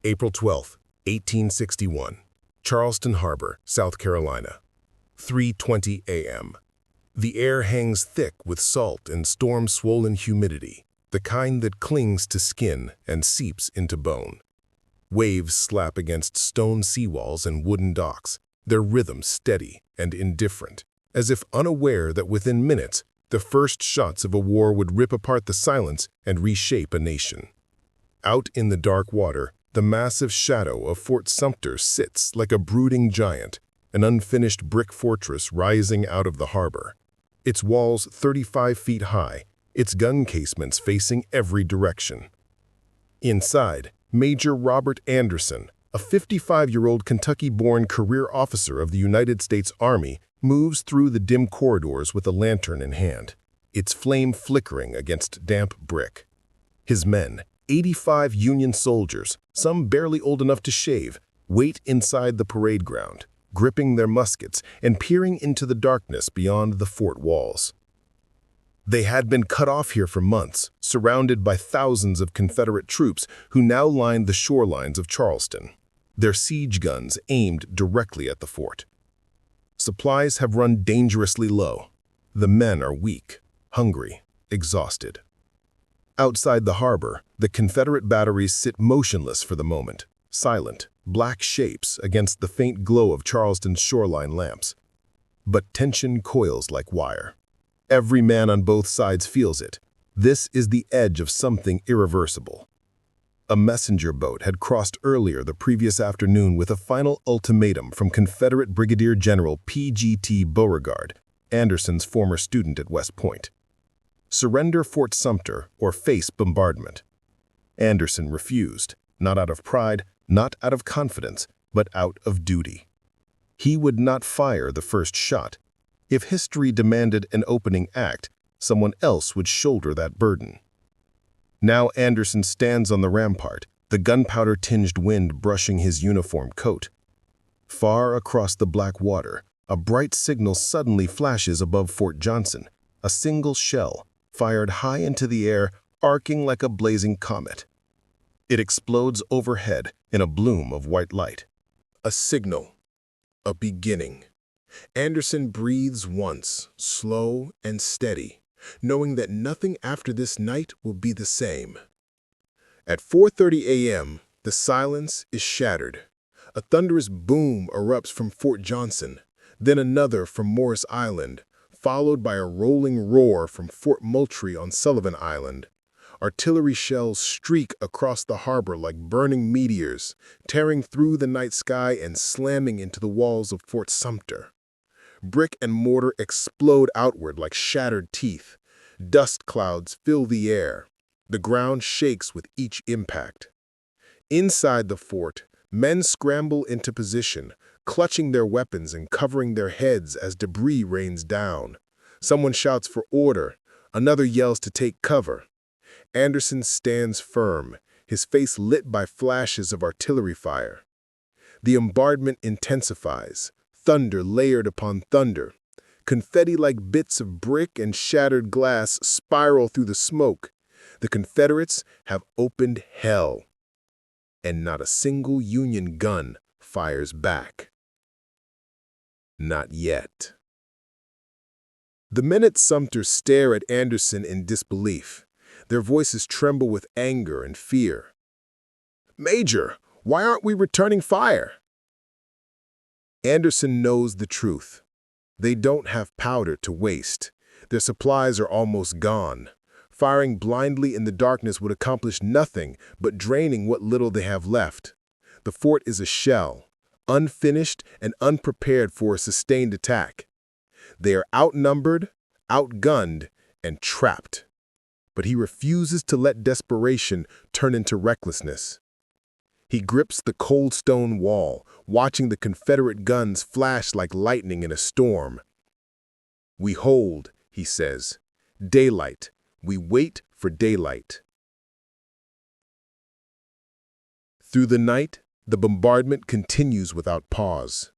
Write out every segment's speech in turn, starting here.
April 12, 1861, Charleston Harbor, South Carolina, 3:20 a.m. The air hangs thick with salt and storm-swollen humidity, the kind that clings to skin and seeps into bone. Waves slap against stone seawalls and wooden docks, their rhythm steady and indifferent, as if unaware that within minutes, the first shots of a war would rip apart the silence and reshape a nation. Out in the dark water, the massive shadow of Fort Sumter sits like a brooding giant, an unfinished brick fortress rising out of the harbor. Its walls 35 feet high, its gun casements facing every direction. Inside, Major Robert Anderson, a 55-year-old Kentucky-born career officer of the United States Army, moves through the dim corridors with a lantern in hand, its flame flickering against damp brick. His men, 85 Union soldiers, some barely old enough to shave, wait inside the parade ground, gripping their muskets and peering into the darkness beyond the fort walls. They had been cut off here for months, surrounded by thousands of Confederate troops who now lined the shorelines of Charleston, their siege guns aimed directly at the fort. Supplies have run dangerously low. The men are weak, hungry, exhausted. Outside the harbor, the Confederate batteries sit motionless for the moment, silent, black shapes against the faint glow of Charleston's shoreline lamps. But tension coils like wire. Every man on both sides feels it. This is the edge of something irreversible. A messenger boat had crossed earlier the previous afternoon with a final ultimatum from Confederate Brigadier General P.G.T. Beauregard, Anderson's former student at West Point. Surrender Fort Sumter or face bombardment. Anderson refused, not out of pride, not out of confidence, but out of duty. He would not fire the first shot. If history demanded an opening act, someone else would shoulder that burden. Now Anderson stands on the rampart, the gunpowder-tinged wind brushing his uniform coat. Far across the black water, a bright signal suddenly flashes above Fort Johnson, a single shell, fired high into the air, arcing like a blazing comet. It explodes overhead in a bloom of white light. A signal, a beginning. Anderson breathes once, slow and steady, knowing that nothing after this night will be the same. At 4:30 a.m., the silence is shattered. A thunderous boom erupts from Fort Johnson, then another from Morris Island, followed by a rolling roar from Fort Moultrie on Sullivan Island. Artillery shells streak across the harbor like burning meteors, tearing through the night sky and slamming into the walls of Fort Sumter. Brick and mortar explode outward like shattered teeth. Dust clouds fill the air. The ground shakes with each impact. Inside the fort, men scramble into position, clutching their weapons and covering their heads as debris rains down. Someone shouts for order. Another yells to take cover. Anderson stands firm, his face lit by flashes of artillery fire. The bombardment intensifies, thunder layered upon thunder. Confetti like bits of brick and shattered glass spiral through the smoke. The Confederates have opened hell. And not a single Union gun fires back. Not yet. The men at Sumter stare at Anderson in disbelief. Their voices tremble with anger and fear. "Major, why aren't we returning fire?" Anderson knows the truth. They don't have powder to waste. Their supplies are almost gone. Firing blindly in the darkness would accomplish nothing but draining what little they have left. The fort is a shell, unfinished and unprepared for a sustained attack. They are outnumbered, outgunned, and trapped. But he refuses to let desperation turn into recklessness. He grips the cold stone wall, watching the Confederate guns flash like lightning in a storm. "We hold," he says. "Daylight. We wait for daylight." Through the night, the bombardment continues without pause.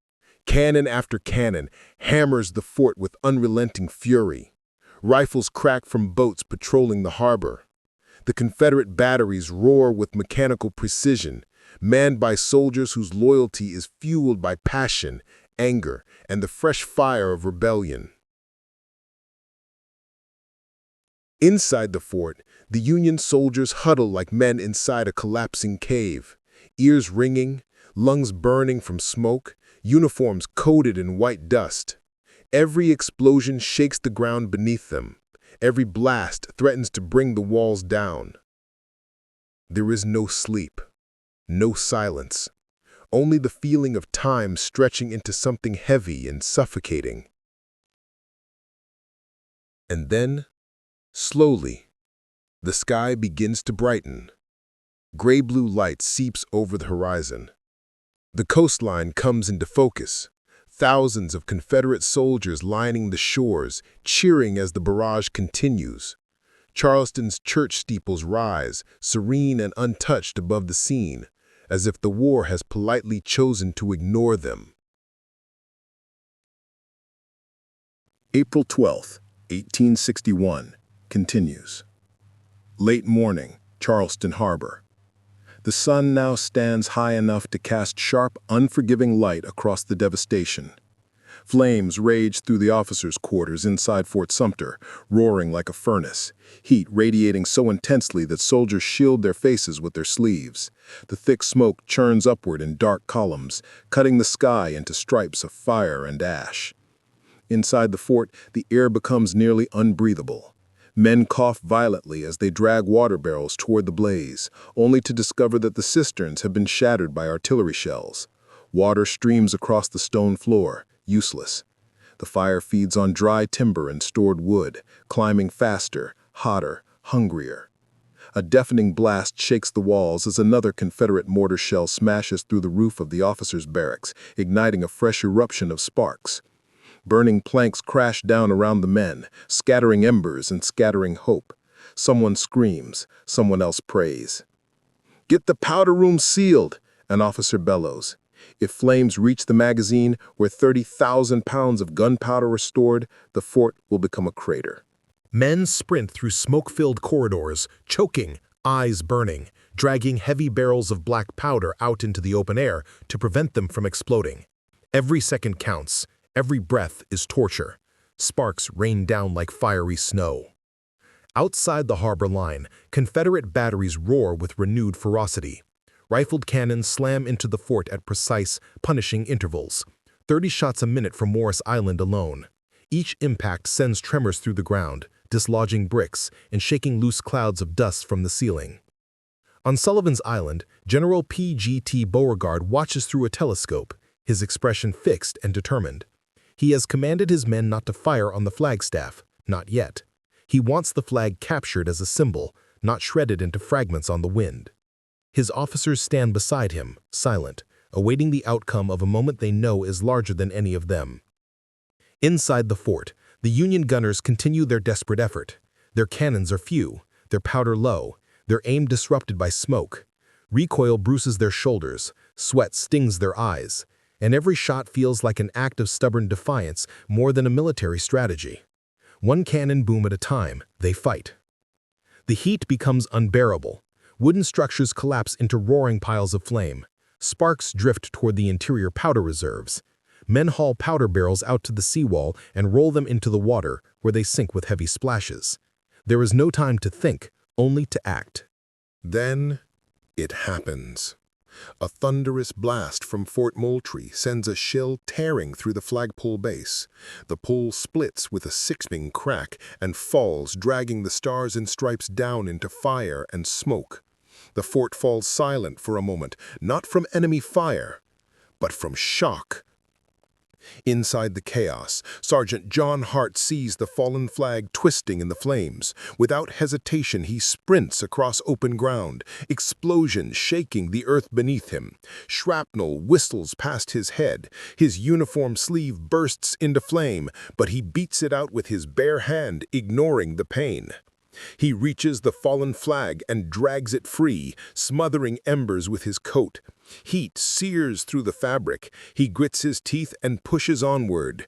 Cannon after cannon hammers the fort with unrelenting fury. Rifles crack from boats patrolling the harbor. The Confederate batteries roar with mechanical precision, manned by soldiers whose loyalty is fueled by passion, anger, and the fresh fire of rebellion. Inside the fort, the Union soldiers huddle like men inside a collapsing cave, ears ringing, lungs burning from smoke, uniforms coated in white dust. Every explosion shakes the ground beneath them. Every blast threatens to bring the walls down. There is no sleep, no silence, only the feeling of time stretching into something heavy and suffocating. And then, slowly, the sky begins to brighten. Gray-blue light seeps over the horizon. The coastline comes into focus. Thousands of Confederate soldiers lining the shores, cheering as the barrage continues. Charleston's church steeples rise, serene and untouched above the scene, as if the war has politely chosen to ignore them. April 12, 1861, continues. Late morning, Charleston Harbor. The sun now stands high enough to cast sharp, unforgiving light across the devastation. Flames rage through the officers' quarters inside Fort Sumter, roaring like a furnace, heat radiating so intensely that soldiers shield their faces with their sleeves. The thick smoke churns upward in dark columns, cutting the sky into stripes of fire and ash. Inside the fort, the air becomes nearly unbreathable. Men cough violently as they drag water barrels toward the blaze, only to discover that the cisterns have been shattered by artillery shells. Water streams across the stone floor, useless. The fire feeds on dry timber and stored wood, climbing faster, hotter, hungrier. A deafening blast shakes the walls as another Confederate mortar shell smashes through the roof of the officers' barracks, igniting a fresh eruption of sparks. Burning planks crash down around the men, scattering embers and scattering hope. Someone screams, someone else prays. "Get the powder room sealed," an officer bellows. If flames reach the magazine where 30,000 pounds of gunpowder are stored, the fort will become a crater. Men sprint through smoke-filled corridors, choking, eyes burning, dragging heavy barrels of black powder out into the open air to prevent them from exploding. Every second counts. Every breath is torture. Sparks rain down like fiery snow. Outside the harbor line, Confederate batteries roar with renewed ferocity. Rifled cannons slam into the fort at precise, punishing intervals. 30 shots a minute from Morris Island alone. Each impact sends tremors through the ground, dislodging bricks and shaking loose clouds of dust from the ceiling. On Sullivan's Island, General P.G.T. Beauregard watches through a telescope, his expression fixed and determined. He has commanded his men not to fire on the flagstaff, not yet. He wants the flag captured as a symbol, not shredded into fragments on the wind. His officers stand beside him, silent, awaiting the outcome of a moment they know is larger than any of them. Inside the fort, the Union gunners continue their desperate effort. Their cannons are few, their powder low, their aim disrupted by smoke. Recoil bruises their shoulders, sweat stings their eyes, and every shot feels like an act of stubborn defiance more than a military strategy. One cannon boom at a time, they fight. The heat becomes unbearable. Wooden structures collapse into roaring piles of flame. Sparks drift toward the interior powder reserves. Men haul powder barrels out to the seawall and roll them into the water, where they sink with heavy splashes. There is no time to think, only to act. Then it happens. A thunderous blast from Fort Moultrie sends a shell tearing through the flagpole base. The pole splits with a sickening crack and falls, dragging the stars and stripes down into fire and smoke. The fort falls silent for a moment, not from enemy fire, but from shock. Inside the chaos, Sergeant John Hart sees the fallen flag twisting in the flames. Without hesitation, he sprints across open ground, explosions shaking the earth beneath him. Shrapnel whistles past his head. His uniform sleeve bursts into flame, but he beats it out with his bare hand, ignoring the pain. He reaches the fallen flag and drags it free, smothering embers with his coat. Heat sears through the fabric. He grits his teeth and pushes onward.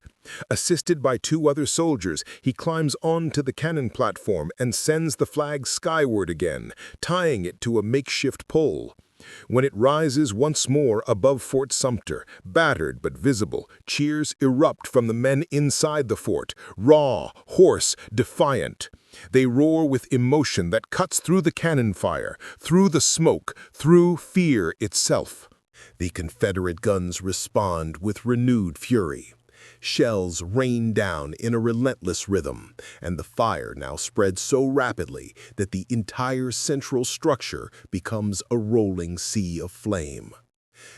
Assisted by 2 other soldiers, he climbs onto the cannon platform and sends the flag skyward again, tying it to a makeshift pole. When it rises once more above Fort Sumter, battered but visible, cheers erupt from the men inside the fort, raw, hoarse, defiant. They roar with emotion that cuts through the cannon fire, through the smoke, through fear itself. The Confederate guns respond with renewed fury. Shells rain down in a relentless rhythm, and the fire now spreads so rapidly that the entire central structure becomes a rolling sea of flame.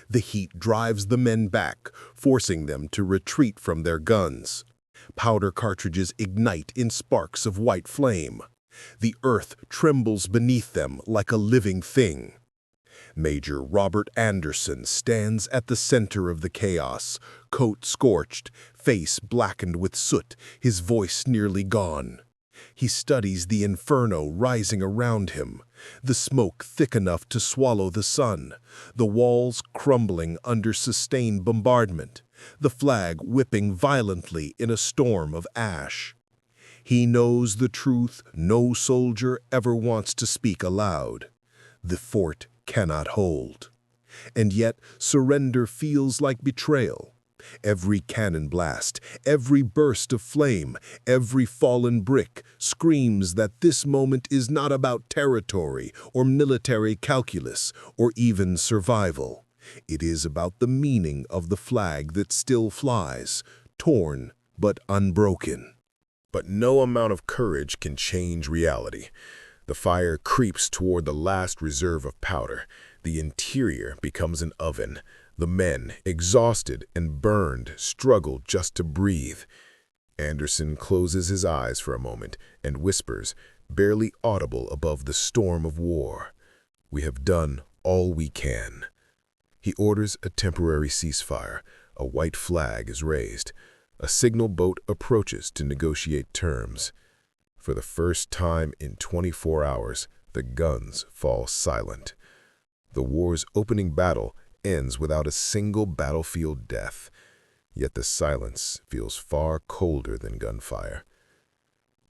The heat drives the men back, forcing them to retreat from their guns. Powder cartridges ignite in sparks of white flame. The earth trembles beneath them like a living thing. Major Robert Anderson stands at the center of the chaos, coat scorched, face blackened with soot, his voice nearly gone. He studies the inferno rising around him, the smoke thick enough to swallow the sun, the walls crumbling under sustained bombardment, the flag whipping violently in a storm of ash. He knows the truth no soldier ever wants to speak aloud. The fort cannot hold. And yet surrender feels like betrayal. Every cannon blast, every burst of flame, every fallen brick screams that this moment is not about territory or military calculus or even survival. It is about the meaning of the flag that still flies, torn but unbroken. But no amount of courage can change reality. The fire creeps toward the last reserve of powder. The interior becomes an oven. The men, exhausted and burned, struggle just to breathe. Anderson closes his eyes for a moment and whispers, barely audible above the storm of war, "We have done all we can." He orders a temporary ceasefire. A white flag is raised. A signal boat approaches to negotiate terms. For the first time in 24 hours, the guns fall silent. The war's opening battle ends without a single battlefield death, yet the silence feels far colder than gunfire.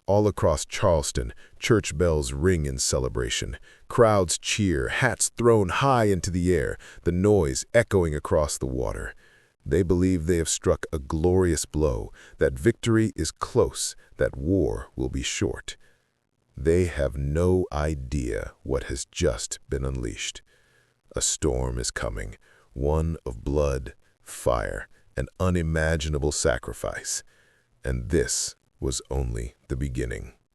All across Charleston, church bells ring in celebration. Crowds cheer, hats thrown high into the air, the noise echoing across the water. They believe they have struck a glorious blow, that victory is close, that war will be short. They have no idea what has just been unleashed. A storm is coming, one of blood, fire, and unimaginable sacrifice. And this was only the beginning.